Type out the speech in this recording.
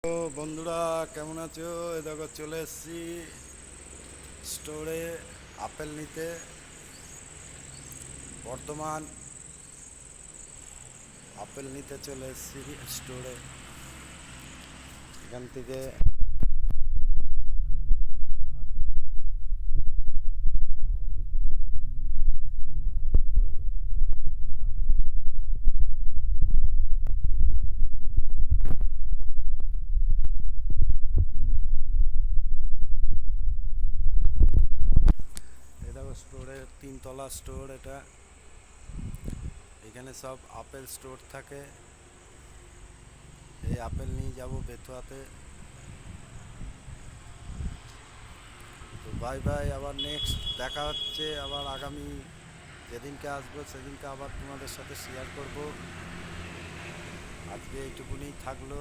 ও বন্ধুরা, কেমন আছো? এ দেখো চলে এসেছি স্টোরে আপেল নিতে। বর্তমান আপেল নিতে চলে এসেছি স্টোরে। এখান থেকে এই দেখো স্টোরে 3 তলা স্টোর এটা। এখানে সব আপেল স্টোর থাকে। এই আপেল নিয়ে যাব বেতুয়াতে। তো বাই বাই, আবার নেক্সট দেখা হচ্ছে। আবার আগামী যেদিনকে আসবো সেদিনকে আবার তোমাদের সাথে শেয়ার করব। আজকে এইটুকুনি থাকলো।